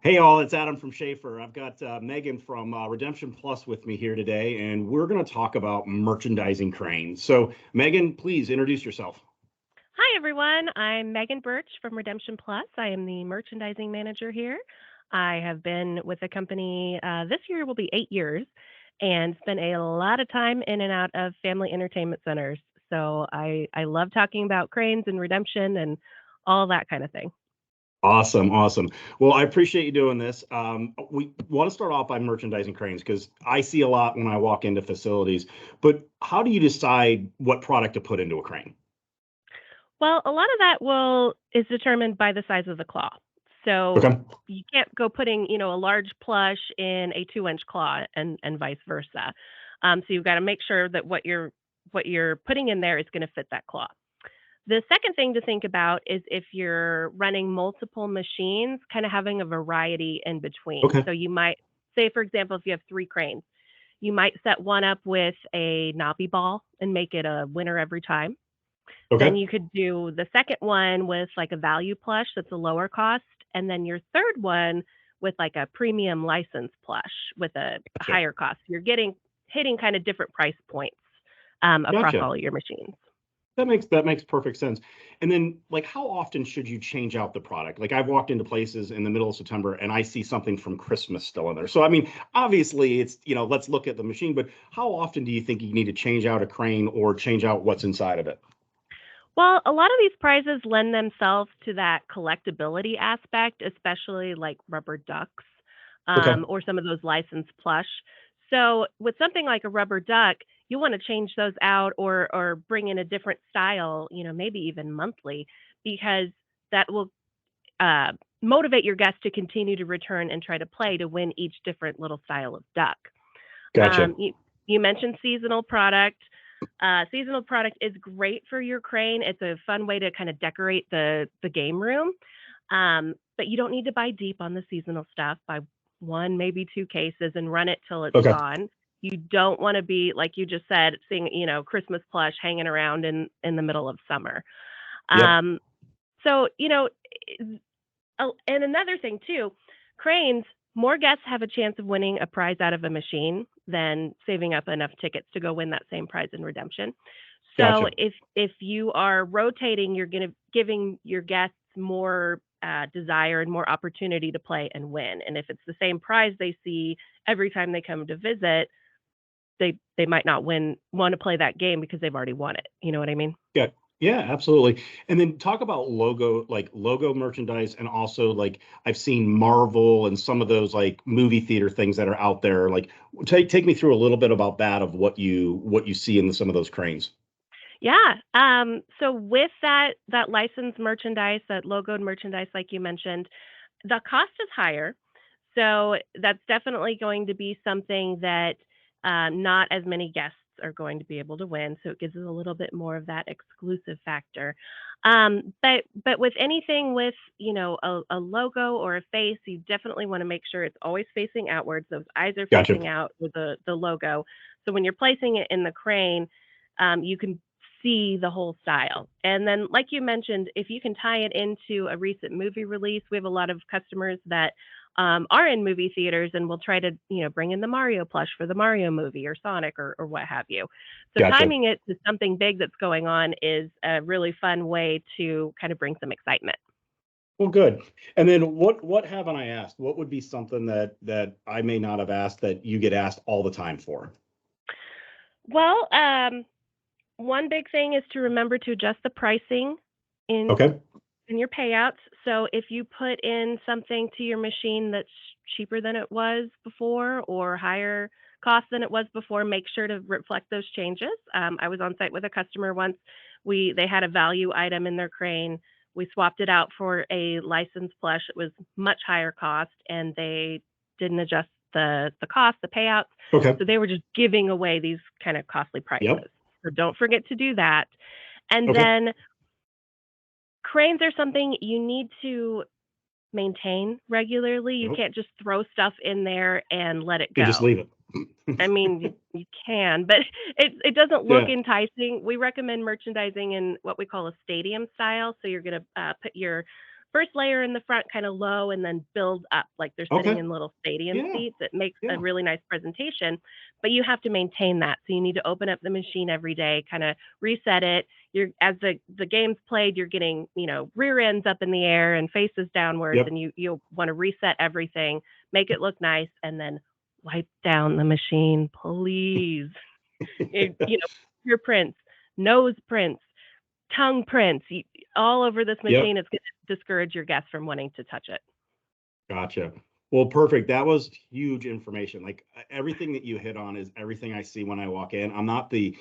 Hey all, it's Adam from Shaffer. I've got Megan from Redemption Plus with me here today, and we're going to talk about merchandising cranes. So, Megan, please introduce yourself. Hi, everyone. I'm Megan Burtch from Redemption Plus. I am the merchandising manager here. I have been with the company, this year will be 8 years, and spent a lot of time in and out of family entertainment centers. So I love talking about cranes and redemption and all that kind of thing. Awesome, awesome. Well, I appreciate you doing this. We want to start off by merchandising cranes because I see a lot when I walk into facilities. But how do you decide what product to put into a crane? Well, a lot of that will is determined by the size of the claw. So Okay. you can't go putting, a large plush in a 2-inch claw and vice versa. So you've got to make sure that what you're putting in there is going to fit that claw. The second thing to think about is if you're running multiple machines, kind of having a variety in between. Okay. So you might say, for example, if you have 3 cranes, you might set one up with a knobby ball and make it a winner every time. Then Okay. you could do the second one with like a value plush that's a lower cost, and then your third one with like a premium license plush with a Gotcha. higher cost. You're getting hitting kind of different price points across Gotcha. all of your machines. That makes perfect sense. And then, like, how often should you change out the product? Like, I've walked into places in the middle of September and I see something from Christmas still in there. So, I mean, obviously, it's let's look at the machine. But how often do you think you need to change out a crane or change out what's inside of it? Well, a lot of these prizes lend themselves to that collectability aspect, especially like rubber ducks Okay. or some of those licensed plush. So, with something like a rubber duck, you want to change those out or bring in a different style, maybe even monthly, because that will uh, motivate your guests to continue to return and try to play to win each different little style of duck. Gotcha. You mentioned seasonal product. Seasonal product is great for your crane. It's a fun way to kind of decorate the game room. But you don't need to buy deep on the seasonal stuff. Buy one, maybe two cases and run it till it's Okay. gone. You don't want to be like you just said, seeing Christmas plush hanging around in the middle of summer. Yep. Um, so oh, and another thing too, cranes, more guests have a chance of winning a prize out of a machine than saving up enough tickets to go win that same prize in redemption. So Gotcha. if you are rotating, you're gonna giving your guests more desire and more opportunity to play and win. And if it's the same prize they see every time they come to visit, they might not want to play that game because they've already won it. You know what I mean? Yeah. Yeah, absolutely. And then talk about logo merchandise, and also like I've seen Marvel and some of those like movie theater things that are out there. Like, take me through a little bit about that of what you see in some of those cranes. Yeah. So with that licensed merchandise, that logoed merchandise, like you mentioned, the cost is higher. So that's definitely going to be something that not as many guests are going to be able to win. So it gives us a little bit more of that exclusive factor. But with anything with a logo or a face, you definitely want to make sure it's always facing outwards. Those eyes are Gotcha. facing out with the logo. So when you're placing it in the crane, you can see the whole style. And then, like you mentioned, if you can tie it into a recent movie release, we have a lot of customers that are in movie theaters and will try to, bring in the Mario plush for the Mario movie or Sonic or what have you. So Gotcha. timing it to something big that's going on is a really fun way to kind of bring some excitement. Well, good. And then what haven't I asked? What would be something that I may not have asked that you get asked all the time for? Well, one big thing is to remember to adjust the pricing in Okay. in your payouts. So if you put in something to your machine that's cheaper than it was before or higher cost than it was before, make sure to reflect those changes. I was on site with a customer once. They had a value item in their crane. We swapped it out for a licensed plush. It was much higher cost, and they didn't adjust the cost, the payouts. Okay. So they were just giving away these kind of costly Yep. prices. So don't forget to do that. And Okay. then cranes are something you need to maintain regularly. You Nope. can't just throw stuff in there and let it You just go. leave I it. mean, you can, but it doesn't look Yeah. enticing. We recommend merchandising in what we call a stadium style. So you're gonna put your first layer in the front kind of low and then build up like they're sitting Okay. in little stadium Yeah. seats. It makes a Yeah. really nice presentation, but you have to maintain that. So you need to open up the machine every day, kind of reset it. You're as the game's played, you're getting, rear ends up in the air and faces downwards, Yep. and you'll want to reset everything, make it look nice, and then wipe down the machine, please. Your prints, nose prints, tongue prints, all over this Yep. machine. It's going to discourage your guests from wanting to touch it. Gotcha. Well, perfect. That was huge information. Like everything that you hit on is everything I see when I walk in. I'm not the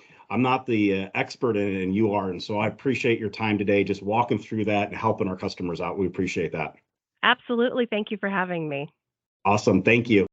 expert in it, and you are. And so I appreciate your time today, just walking through that and helping our customers out. We appreciate that. Absolutely. Thank you for having me. Awesome. Thank you.